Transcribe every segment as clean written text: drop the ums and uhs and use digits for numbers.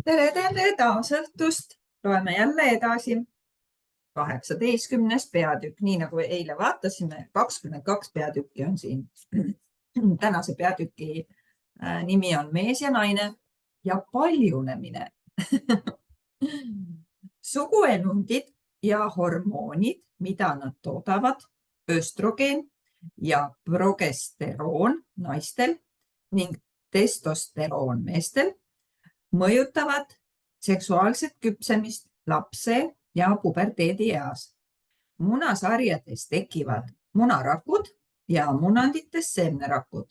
Tere taas õhtust. Loeme jälle edasi 18. peatükk, nii nagu eile vaatasime, 22 peatükki on siin. Tänase peatüki nimi on Mees ja naine ja paljunemine. Suguelundid ja hormoonid, mida nad toodavad, östrogeen ja progesteroon naistel ning testosteroon meestel, mõjutavad seksuaalset küpsemist lapse ja puberteedi eas. Munasarjades tekivad munarakud ja munandites seemnerakud.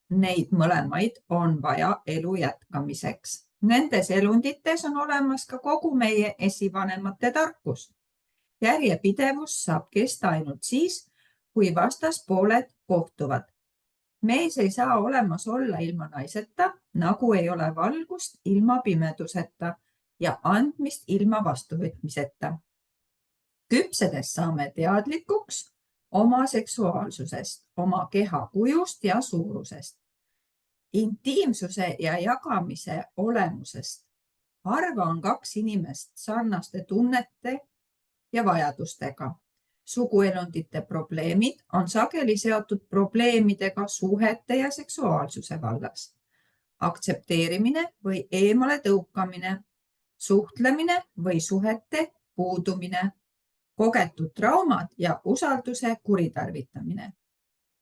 Neid mõlemaid on vaja elu jätkamiseks. Nendes elundites on olemas ka kogu meie esivanemate tarkus. Järjepidevus saab kesta ainult siis, kui vastaspooled kohtuvad. Mees ei saa olemas olla ilma naiseta, nagu ei ole valgust ilma pimeduseta ja andmist ilma vastuvõtmiseta. Küpsedes saame teadlikuks oma seksuaalsusest, oma keha kujust ja suurusest, intiimsuse ja jagamise olemusest. Harva on kaks inimest sarnaste tunnete ja vajadustega. Suguelundite probleemid on sageli seotud probleemidega suhete ja seksuaalsuse vallas. Aktsepteerimine või eemale tõukamine, suhtlemine või suhete puudumine, kogetud traumad ja usalduse kuritarvitamine,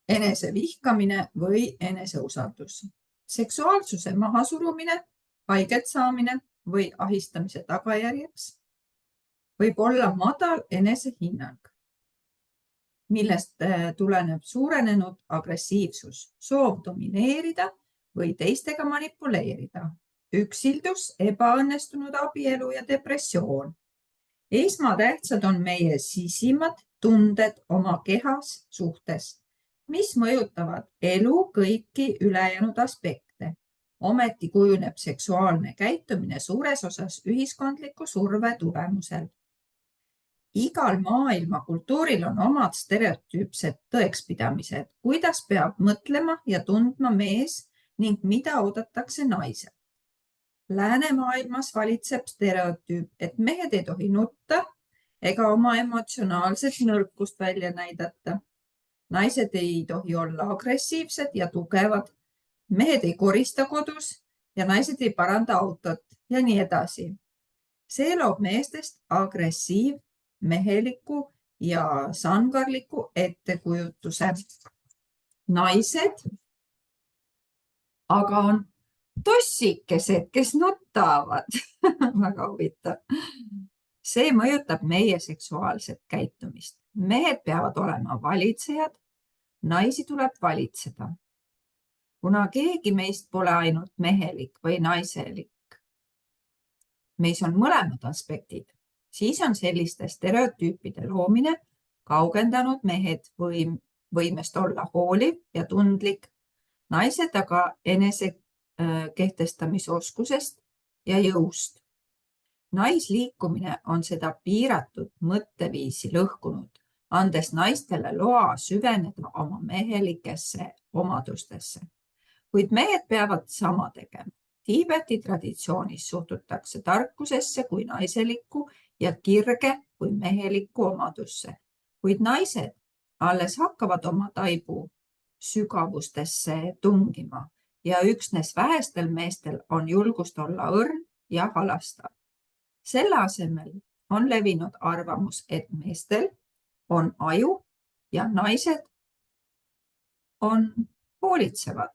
enesevihkamine või eneseusaldus, seksuaalsuse mahasurumine, haiget saamine või ahistamise tagajärjeks võib olla madal enesehinnang, millest tuleneb suurenenud agressiivsus, soov domineerida või teistega manipuleerida, üksildus, ebaõnnestunud abielu ja depressioon. Esmatähtsad on meie sisimad tunded oma kehas suhtes, mis mõjutavad elu kõiki ülejäänud aspekte. Ometi kujuneb seksuaalne käitumine suures osas ühiskondliku surve tulemusel. Igal maailma kultuuril on omad stereotüüpsed tõekspidamised, kuidas peab mõtlema ja tundma mees ning mida oodatakse naiselt. Läänemaailmas valitseb stereotüüp, et mehed ei tohi nutta ega oma emotsionaalset nõrkust välja näidata. Naised ei tohi olla agressiivsed ja tugevad. Mehed ei korista kodus ja naised ei paranda autot ja nii edasi. See loob meestest meheliku ja sangarliku ettekujutuse. Naised aga on tossikesed, kes nutavad. Väga huvitav. See mõjutab meie seksuaalset käitumist. Mehed peavad olema valitsejad, naisi tuleb valitseda. Kuna keegi meist pole ainult mehelik või naiselik, meis on mõlemad aspektid, siis on selliste stereotüüpide loomine kaugendanud mehed võimest olla hooliv ja tundlik, naised aga enese kehtestamisoskusest ja jõust. Naisliikumine on seda piiratud mõtteviisi lõhkunud, andes naistele loa süveneda oma mehelikesse omadustesse. Kuid mehed peavad sama tegema. Tiibeti traditsioonis suhtutakse tarkusesse kui naiselikku ja kirge kui mehelikku omadusse. Kuid naised alles hakkavad oma taibu sügavustesse tungima ja üksnes vähestel meestel on julgust olla õrn ja halastav. Selle asemel on levinud arvamus, et meestel on aju ja naised on hoolitsevad.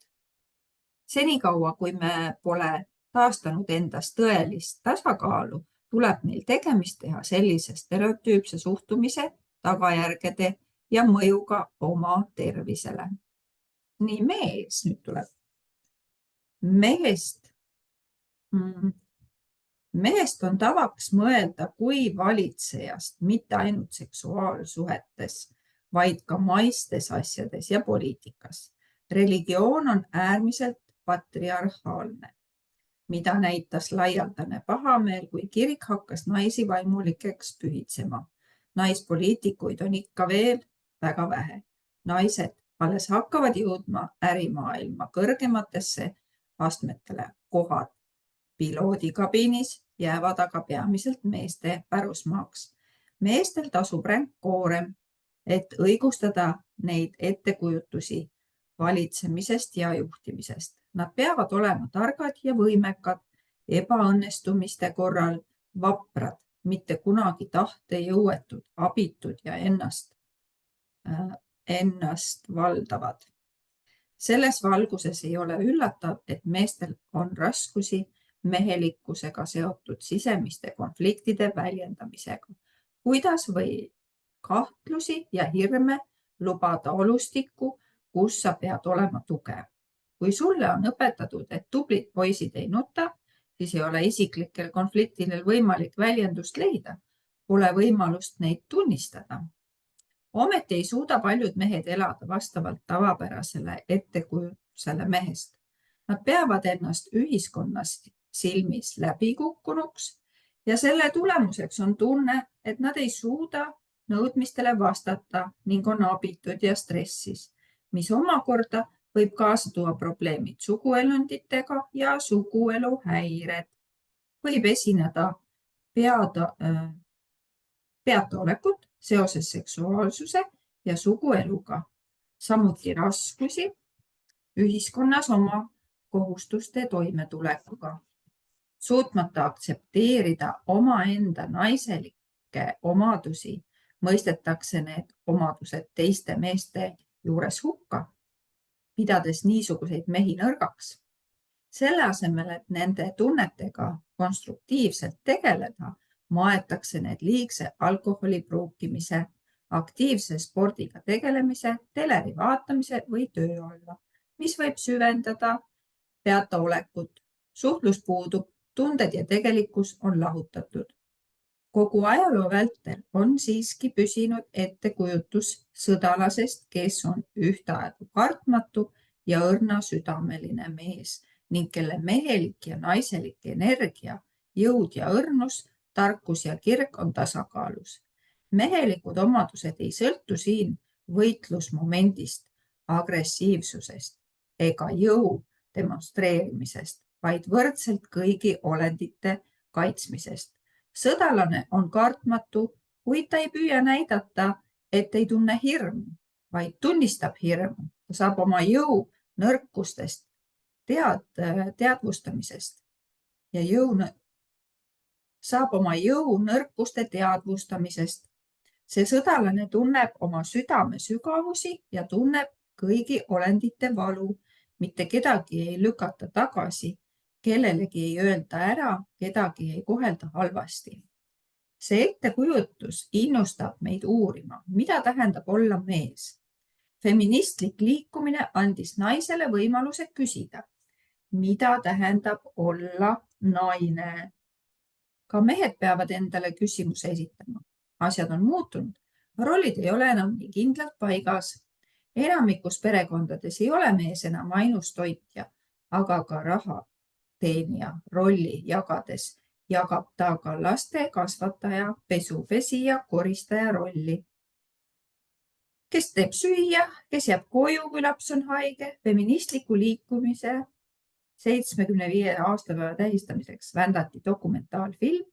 Senikaua, kui me pole taastanud endas tõelist tasakaalu, tuleb neil tegemist teha sellise stereotüüpse suhtumise, tagajärgede ja mõjuga oma tervisele. Nii mees nüüd tuleb. Mehest on tavaks mõelda kui valitsejast, mitte ainult seksuaalsuhetes, vaid ka maistes asjades ja poliitikas. Religioon on äärmiselt patriarhaalne, mida näitas laialdane pahameel, kui kirik hakkas naisi vaimulikeks pühitsema. Naispoliitikuid on ikka veel väga vähe. Naised alles hakkavad jõudma ärimaailma kõrgematesse astmetele kohad piloodikabiinis jäävad aga peamiselt meeste pärusmaaks. Meestel tasub ränk koorem, et õigustada neid ettekujutusi valitsemisest ja juhtimisest. Nad peavad olema targad ja võimekad, ebaõnnestumiste korral vaprad, mitte kunagi tahtejõuetud, abitud ja ennast valdavad. Selles valguses ei ole üllatav, et meestel on raskusi mehelikkusega seotud sisemiste konfliktide väljendamisega. Kuidas või kahtlusi ja hirme lubada olustikku, kus sa pead olema tugev. Kui sulle on õpetatud, et tublid poisid ei nuta, siis ei ole isiklikel konfliktidel võimalik väljendust leida. Pole võimalust neid tunnistada. Ometi ei suuda paljud mehed elada vastavalt tavapärasele ettekujutusele mehest. Nad peavad ennast ühiskonnas silmis läbikukkunuks ja selle tulemuseks on tunne, et nad ei suuda nõudmistele vastata ning on abitud ja stressis, mis omakorda võib kaasa tuua probleemid suguelunditega ja sugueluhäired. Võib esineda peataolekut seoses seksuaalsuse ja sugueluga, samuti raskusi ühiskonnas oma kohustuste toimetulekuga. Suutmata aktsepteerida omaenda naiselikke omadusi, mõistetakse need omadused teiste meeste juures hukka, pidades niisuguseid mehi nõrgaks. Selle asemel, et nende tunnetega konstruktiivselt tegeleda, maetakse need liigse alkoholi pruukimise, aktiivse spordiga tegelemise, teleri vaatamise või töö alla, mis võib süvendada peataolekut. Suhtlus puudub, tunded ja tegelikkus on lahutatud. Kogu ajaloo vältel on siiski püsinud ettekujutus sõdalasest, kes on ühtaegu kartmatu ja õrnasüdameline mees ning kelle mehelik ja naiselik energia, jõud ja õrnus, tarkus ja kirg on tasakaalus. Mehelikud omadused ei sõltu siin võitlusmomendist, agressiivsusest ega jõu demonstreerimisest, vaid võrdselt kõigi olendite kaitsmisest. Sõdalane on kartmatu, kuid ta ei püüa näidata, et ei tunne hirmu, vaid tunnistab hirmu. Ta saab oma jõu nõrkustest teadvustamisest ja saab oma jõu nõrkuste teadvustamisest. See sõdalane tunneb oma südame sügavusi ja tunneb kõigi olendite valu. Mitte kedagi ei lükata tagasi, kellelegi ei öelda ära, kedagi ei kohelda halvasti. See ettekujutus innustab meid uurima, mida tähendab olla mees. Feministlik liikumine andis naisele võimaluse küsida, mida tähendab olla naine. Ka mehed peavad endale küsimuse esitama. Asjad on muutunud, rollid ei ole enam nii kindlalt paigas. Enamikus perekondades ei ole mees enam ainus toitja, aga ka raha teenija rolli jagades jagab ta ka laste kasvataja, pesupesija, koristaja rolli. Kes teeb süüa, kes jääb koju, kui laps on haige, feministliku liikumise 75 aastapäeva tähistamiseks vändati dokumentaalfilm.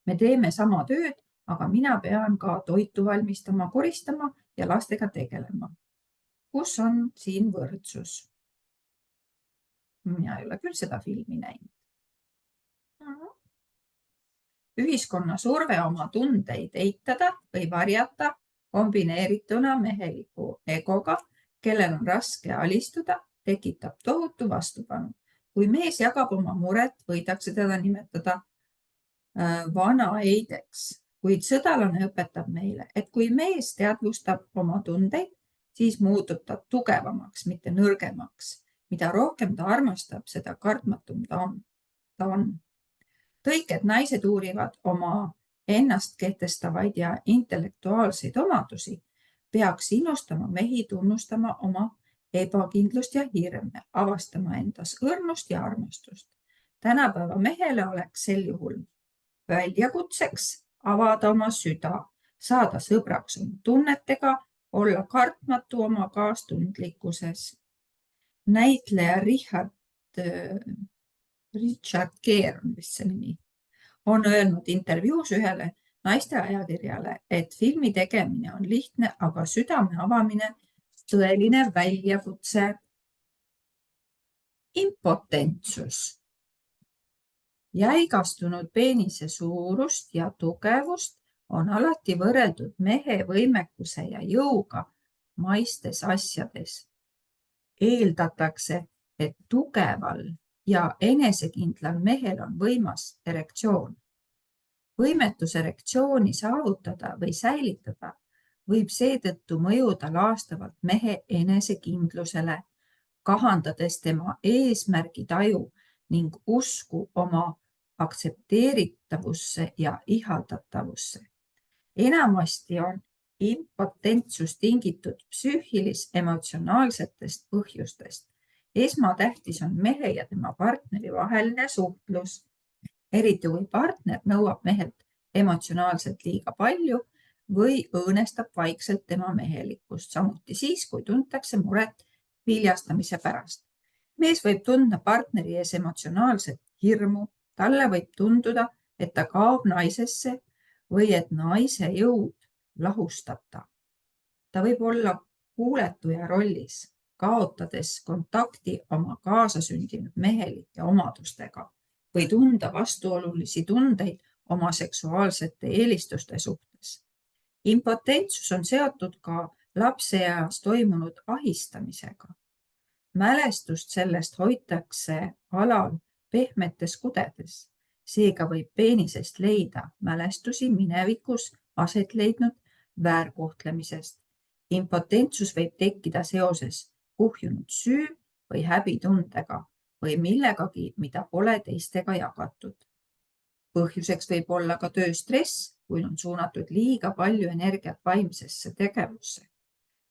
Me teeme sama tööd, aga mina pean ka toitu valmistama, koristama ja lastega tegelema. Kus on siin võrdsus? Mina ei ole küll seda filmi näinud. Ühiskonna surve oma tundeid eitada või varjata kombineerituna meheliku egoga, kellel on raske alistuda, tekitab tohutu vastupanu. Kui mees jagab oma muret, võidakse teda nimetada vanaeideks, kuid sõdalane õpetab meile, et kui mees teadvustab oma tundeid, siis muutub ta tugevamaks, mitte nõrgemaks. Mida rohkem ta armastab, seda kartmatum ta on. Tõiked naised uurivad oma ennast kehtestavaid ja intellektuaalseid omadusi, peaks innustama mehi tunnustama oma ebakindlust ja hirme, avastama endas õrnust ja armastust. Tänapäeva mehele oleks sel juhul väljakutseks avada oma süda, saada sõbraks oma tunnetega, olla kartmatu oma kaastundlikkuses. Näitleja Richard Richard Gere on vist see nimi, on öelnud intervjuus ühele naisteajakirjale, et filmi tegemine on lihtne, aga südame avamine tõeline väljakutse. Impotentsus. Jäigastunud peenise suurust ja tugevust on alati võrreldud mehe võimekuse ja jõuga maistes asjades. Eeldatakse, et tugeval ja enesekindlal mehel on võimas erektsioon. Võimetus erektsiooni saavutada või säilitada võib seetõttu mõjuda laastavalt mehe enesekindlusele, kahandades tema eesmärgitaju ning usku oma aktsepteeritavusse ja ihaldatavusse. Enamasti on impotentsus tingitud psüühilis-emotsionaalsetest põhjustest. Esmatähtis on mehe ja tema partneri vaheline suhtlus. Eriti kui partner nõuab mehelt emotsionaalselt liiga palju või õõnestab vaikselt tema mehelikkust, samuti siis, kui tuntakse muret viljastamise pärast. Mees võib tundma partneri ees emotsionaalset hirmu, talle võib tunduda, et ta kaob naisesse või et naise jõud lahustab ta. Ta võib olla kuuletuja rollis, kaotades kontakti oma kaasasündinud mehelike omadustega või tunda vastuolulisi tundeid oma seksuaalsete eelistuste suhtes. Impotentsus on seotud ka lapseeas toimunud ahistamisega. Mälestust sellest hoitakse alal pehmetes kudedes. Seega võib peenisest leida mälestusi minevikus aset leidnud väärkohtlemisest. Impotentsus võib tekkida seoses kuhjunud süü või häbitundega või millegagi, mida pole teistega jagatud. Põhjuseks võib olla ka tööstress, kui on suunatud liiga palju energiat vaimsesse tegevusse,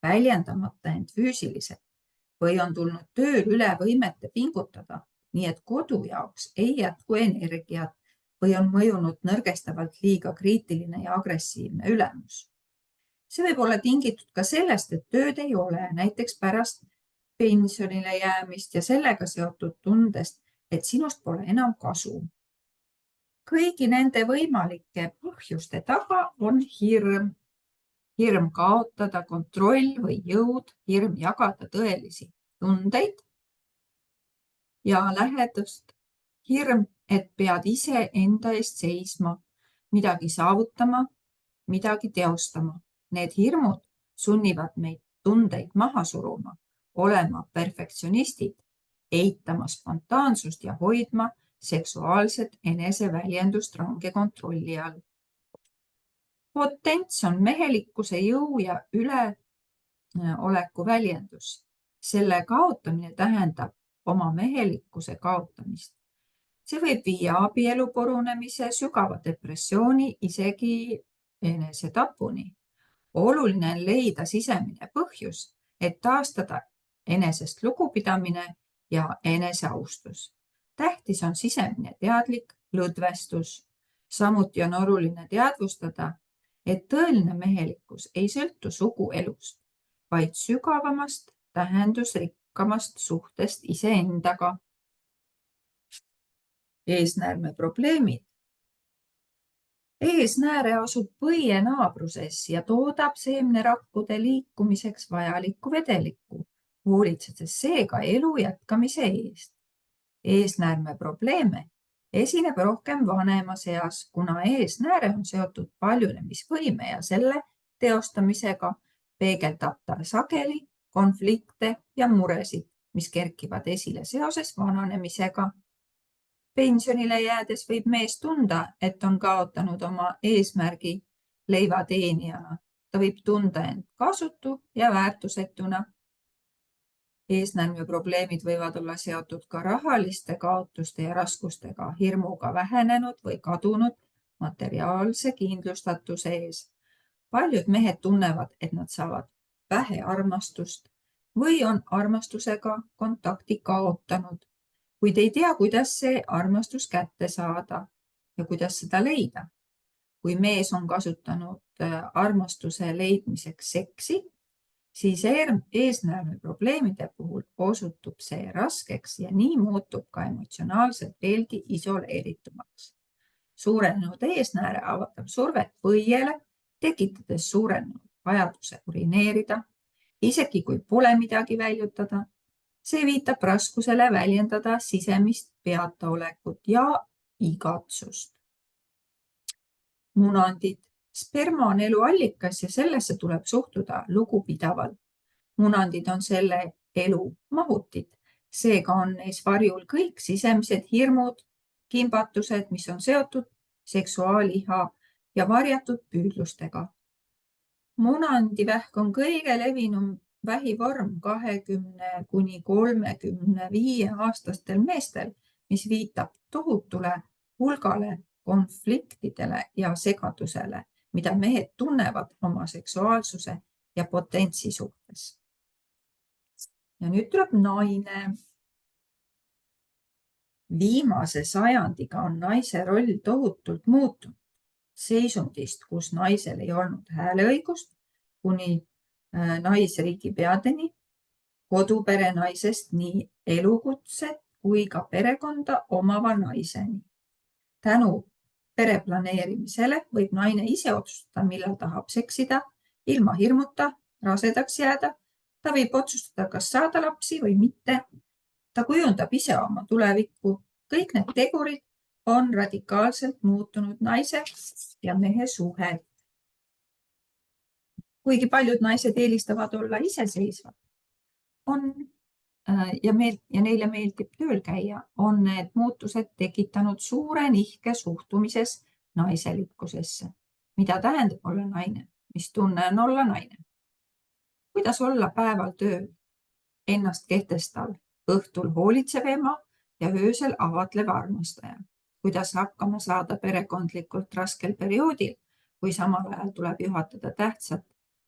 väljendamata end füüsiliselt või on tulnud tööl üle võimete pingutada, nii et kodu jaoks ei jätku energiat või on mõjunud nõrgestavalt liiga kriitiline ja agressiivne ülemus. See võib olla tingitud ka sellest, et tööd ei ole, näiteks pärast pensionile jäämist ja sellega seotud tundest, et sinust pole enam kasu. Kõigi nende võimalike põhjuste taga on hirm. Hirm kaotada kontroll või jõud, hirm jagada tõelisi tundeid ja lähedust, hirm, et pead ise enda eest seisma, midagi saavutama, midagi teostama. Need hirmud sunnivad meid tundeid maha suruma, olema perfektsionistid, eitama spontaansust ja hoidma seksuaalset eneseväljendust range kontrolli all. Potents on mehelikkuse jõu ja üleoleku väljendus. Selle kaotamine tähendab oma mehelikkuse kaotamist. See võib viia abielu purunemise, sügava depressiooni, isegi enesetapuni. Oluline on leida sisemine põhjus, et taastada enesest lugupidamine ja eneseaustus. Tähtis on sisemine teadlik lõdvestus. Samuti on oluline teadvustada, et tõeline mehelikkus ei sõltu suguelust, vaid sügavamast, tähendusrikkamast suhtest iseendaga. Eesnäärme probleemid. Eesnääre asub põie naabruses ja toodab seemnerakkude liikumiseks vajalikku vedelikku, hoolitsedes seega elu jätkamise eest. Eesnäärme probleeme esineb rohkem vanemas eas, kuna eesnääre on seotud paljunemisvõime ja selle teostamisega peegeldab ta sageli konflikte ja muresid, mis kerkivad esile seoses vananemisega. Pensionile jäädes võib mees tunda, et on kaotanud oma eesmärgi leivateenijana. Ta võib tunda end kasutu ja väärtusetuna. Eesnäärme probleemid võivad olla seotud ka rahaliste kaotuste ja raskustega, hirmuga vähenenud või kadunud materiaalse kindlustatuse ees. Paljud mehed tunnevad, et nad saavad vähe armastust või on armastusega kontakti kaotanud, kuid ei tea, kuidas see armastus kätte saada ja kuidas seda leida. Kui mees on kasutanud armastuse leidmiseks seksi, siis eesnäärme probleemide puhul osutub see raskeks ja nii muutub ka emotsionaalselt veelgi isoleeritumaks. Suurenenud eesnääre avaldab survet põiele, tekitades suurenenud vajaduse urineerida, isegi kui pole midagi väljutada. See viitab raskusele väljendada sisemist peataolekut ja igatsust. Munandid. Sperma on elu allikas ja sellesse tuleb suhtuda lugupidavalt. Munandid on selle elu mahutid, seega on neis varjul kõik sisemised hirmud, kimbatused, mis on seotud seksuaaliha ja varjatud püüdlustega. Munandivähk on kõige levinum vähivorm 20 kuni 35-aastastel meestel, mis viitab tohutule hulgale konfliktidele ja segadusele, mida mehed tunnevad oma seksuaalsuse ja potentsi suhtes. Ja nüüd tuleb naine. Viimase sajandiga on naise roll tohutult muutunud. Seisundist, kus naisel ei olnud hääleõigust, kuni naisriigi peadeni, kodupere naisest nii elukutset kui ka perekonda omava naiseni. Tänu pereplaneerimisele võib naine ise otsustada, millal tahab seksida, ilma hirmuta rasedaks jääda. Ta võib otsustada, kas saada lapsi või mitte. Ta kujundab ise oma tulevikku. Kõik need tegurid on radikaalselt muutunud naise ja mehe suhet. Kuigi paljud naised eelistavad olla iseseisvad ja neile meeldib tööl käia, on need muutused tekitanud suure nihke suhtumises naiselikkusesse. Mida tähendab olla naine? Mis tunne on olla naine? Kuidas olla päeval tööl? Ennast kehtestav, õhtul hoolitsev ema ja öösel avatlev armastaja. Kuidas hakkama saada perekondlikult raskel perioodil, kui samal ajal tuleb juhatada tähtsat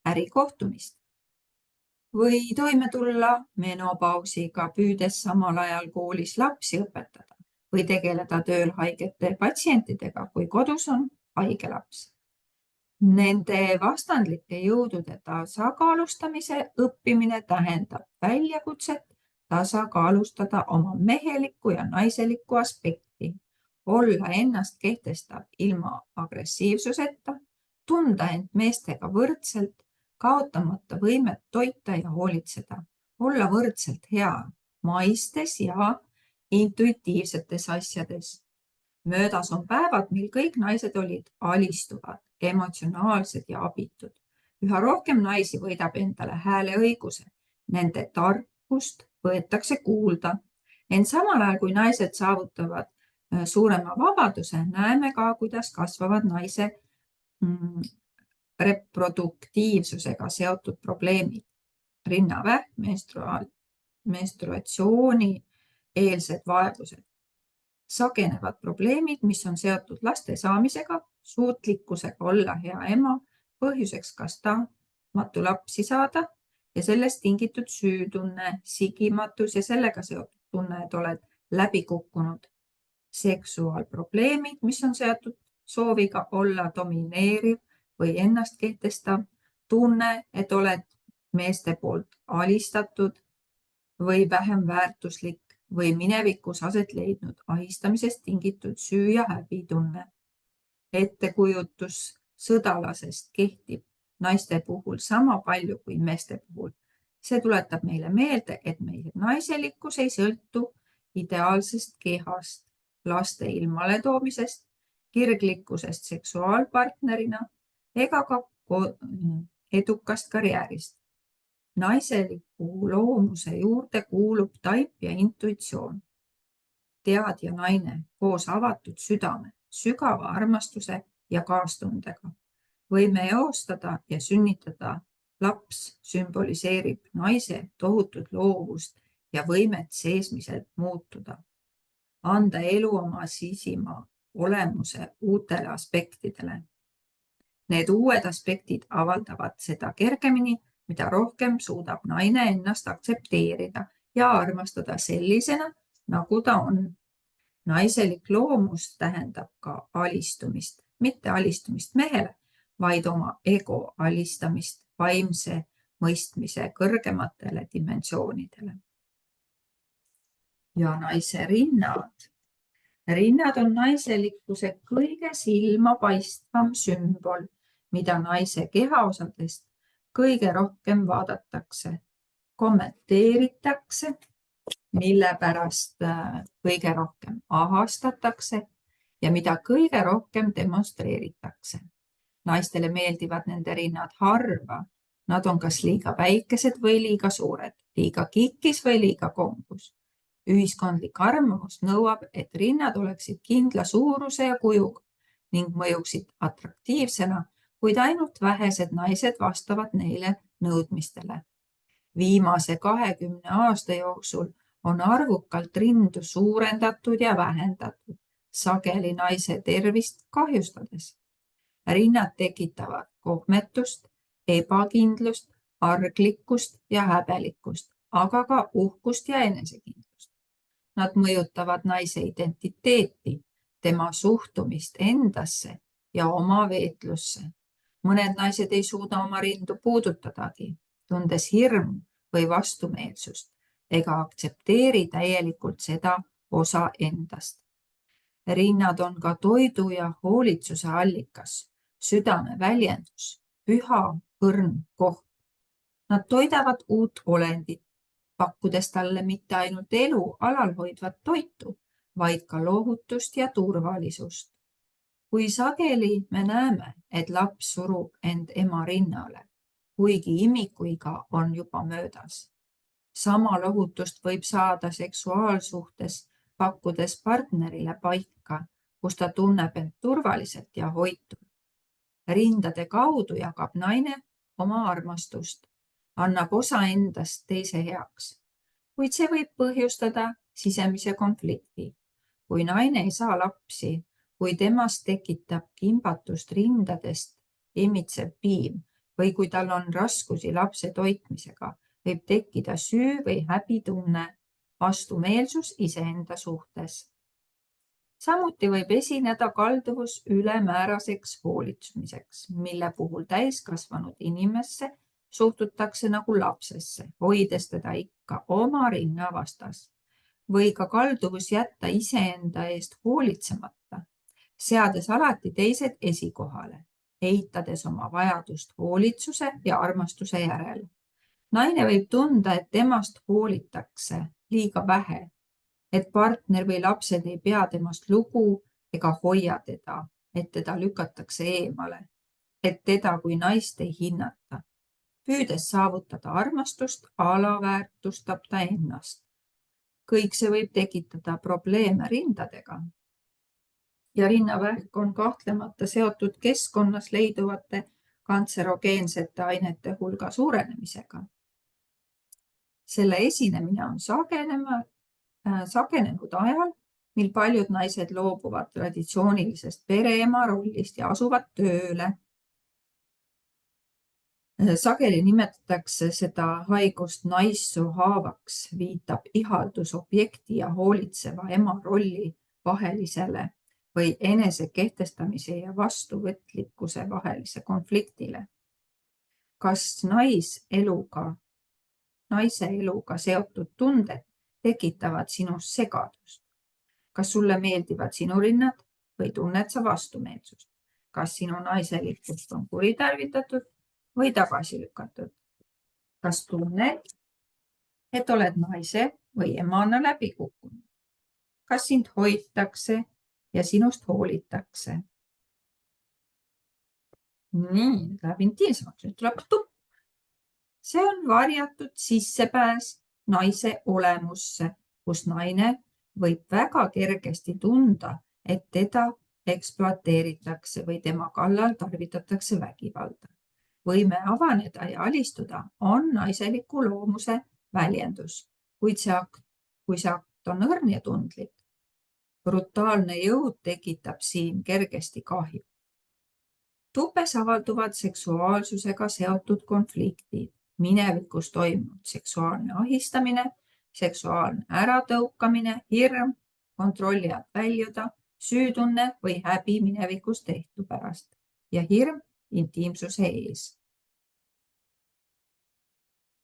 ärikohtumist? Või toime tulla menopausiga, püüdes samal ajal koolis lapsi õpetada või tegeleda tööl haigete patsientidega, kui kodus on haige laps. Nende vastandlike jõudude tasakaalustamise õppimine tähendab väljakutset tasakaalustada oma mehelikku ja naiselikku aspekti, olla ennast kehtestav ilma agressiivsuseta, tunda end meestega võrdselt, kaotamata võimet toita ja hoolitseda, olla võrdselt hea maistes ja intuitiivsetes asjades. Möödas on päevad, mil kõik naised olid alistuvad, emotsionaalsed ja abitud. Üha rohkem naisi võidab endale hääleõiguse. Nende tarkust võetakse kuulda. Ent samal ajal, kui naised saavutavad suurema vabaduse, näeme ka, kuidas kasvavad naise reproduktiivsusega seotud probleemid. Rinnavähk, menstruatsiooni eelsed vaevused. Sagenevad probleemid, mis on seotud laste saamisega, suutlikkusega olla hea ema, põhjuseks kas tahtmatu lapsi saada ja sellest tingitud süütunne, sigimatus ja sellega seotud tunne, et oled läbi kukkunud. Seksuaalprobleemid, mis on seotud sooviga olla domineeriv või ennast kehtestav, tunne, et oled meeste poolt alistatud või vähem väärtuslik või minevikus aset leidnud ahistamisest tingitud süü- ja häbitunne. Ettekujutus sõdalasest kehtib naiste puhul sama palju kui meeste puhul. See tuletab meile meelde, et meie naiselikkus ei sõltu ideaalsest kehast, laste ilmaletoomisest, kirglikkusest seksuaalpartnerina ega ka edukast karjäärist. Naiseliku loomuse juurde kuulub taip ja intuitsioon. Teadja naine koos avatud südame, sügava armastuse ja kaastundega. Võime eostada ja sünnitada laps sümboliseerib naise tohutut loovust ja võimet seesmiselt muutuda. Anda elu oma sisima olemuse uutele aspektidele. Need uued aspektid avaldavad seda kergemini, mida rohkem suudab naine ennast aktsepteerida ja armastada sellisena, nagu ta on. Naiselik loomus tähendab ka alistumist, mitte alistumist mehele, vaid oma ego alistamist vaimse mõistmise kõrgematele dimensioonidele. Ja naise rinnad. Rinnad on naiselikkuse kõige silmapaistvam sümbol, mida naise kehaosadest kõige rohkem vaadatakse, kommenteeritakse, mille pärast kõige rohkem ahastatakse ja mida kõige rohkem demonstreeritakse. Naistele meeldivad nende rinnad harva. Nad on kas liiga väikesed või liiga suured, liiga kikis või liiga kongus. Ühiskondlik arvamus nõuab, et rinnad oleksid kindla suuruse ja kujuga ning mõjuksid atraktiivsena, kuid ainult vähesed naised vastavad neile nõudmistele. Viimase 20 aasta jooksul on arvukalt rindu suurendatud ja vähendatud, sageli naise tervist kahjustades. Rinnad tekitavad kohmetust, ebakindlust, arglikkust ja häbelikkust, aga ka uhkust ja enesekindlust. Nad mõjutavad naise identiteeti, tema suhtumist endasse ja oma veetlusse. Mõned naised ei suuda oma rindu puudutadagi, tundes hirmu või vastumeelsust ega aktsepteeri täielikult seda osa endast. Rinnad on ka toidu ja hoolitsuse allikas, südame väljendus, püha õrn koht. Nad toidavad uut olendit, pakkudes talle mitte ainult elu alalhoidvat toitu, vaid ka lohutust ja turvalisust. Kui sageli me näeme, et laps surub end ema rinnale, kuigi imikuiga on juba möödas. Sama lohutust võib saada seksuaalsuhtes, pakkudes partnerile paika, kus ta tunneb end turvaliselt ja hoitult. Rindade kaudu jagab naine oma armastust, annab osa endast teise heaks, kuid see võib põhjustada sisemise konflikti. Kui naine ei saa lapsi, kui temast tekitab kimbatust rindadest imitsev piim või kui tal on raskusi lapse toitmisega, võib tekkida süü või häbitunne, vastumeelsus iseenda suhtes. Samuti võib esineda kalduvus ülemääraseks hoolitsemiseks, mille puhul täiskasvanud inimesse suhtutakse nagu lapsesse, hoides teda ikka oma rinna vastas. Või ka kalduvus jätta iseenda eest hoolitsemata, seades alati teised esikohale, eitades oma vajadust hoolitsuse ja armastuse järele. Naine võib tunda, et temast hoolitakse liiga vähe, et partner või lapsed ei pea temast lugu ega hoia teda, et teda lükatakse eemale, et teda kui naist ei hinnata. Püüdes saavutada armastust, alaväärtustab ta ennast. Kõik see võib tekitada probleeme rindadega. Ja rinnavähk on kahtlemata seotud keskkonnas leiduvate kantserogeensete ainete hulga suurenemisega. Selle esinemine on sagenenud ajal, mil paljud naised loobuvad traditsioonilisest pereema rollist ja asuvad tööle. Sageli nimetatakse seda haigust naissoohaavaks, viitab ihaldusobjekti ja hoolitseva ema rolli vahelisele või enesekehtestamise ja vastuvõtlikkuse vahelise konfliktile. Kas naise eluga seotud tunded tekitavad sinus segadust? Kas sulle meeldivad sinu rinnad või tunned sa vastumeelsust? Kas sinu naiselikkust on kuritarvitatud või tagasi lükatud? Kas tunned, et oled naise või emana läbi kukkunud? Kas sind hoitakse ja sinust hoolitakse? Nii, läheb intiimsemaks, nüüd tuleb tupp. See on varjatud sissepääs naise olemusse, kus naine võib väga kergesti tunda, et teda ekspluateeritakse või tema kallal tarvitatakse vägivalda. Võime avaneda ja alistuda on naiseliku loomuse väljendus, kui see akt on õrn ja tundlik. Brutaalne jõud tekitab siin kergesti kahju. Tupes avalduvad seksuaalsusega seotud konfliktid, minevikus toimunud seksuaalne ahistamine, seksuaalne äratõukamine, hirm, kontrolli alt väljuda, süütunne või häbi minevikus tehtu pärast ja hirm intiimsuse ees.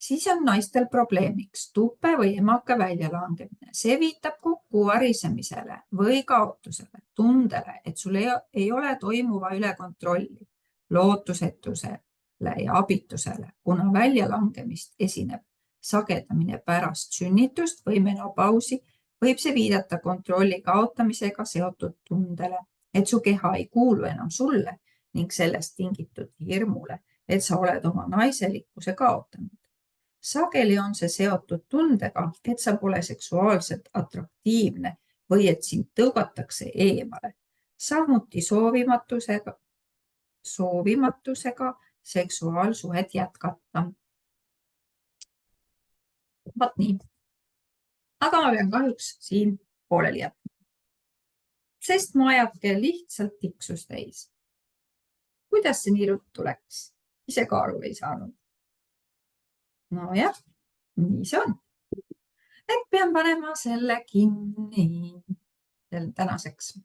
Siis on naistel probleemiks tupe või emake väljalangemine. See viitab kokku varisemisele või kaotusele, tundele, et sul ei ole toimuva üle kontrolli, lootusetusele ja abitusele, kuna väljalangemist esineb sagedamini pärast sünnitust või menopausi, võib see viidata kontrolli kaotamisega seotud tundele, et su keha ei kuulu enam sulle ning sellest tingitud hirmule, et sa oled oma naiselikkuse kaotanud. Sageli on see seotud tundega, et sa pole seksuaalselt atraktiivne või et sind tõugatakse eemale. Samuti soovimatusega seksuaalsuhet jätkata. Vaat nii. Aga ma pean kahjuks siin pooleli jätma. Sest mu ajake lihtsalt tiksus täis. Kuidas see nii ruttu läks? Ise ka aru ei saanud. Nojah, nii see on. Et pean panema selle kinni tänaseks.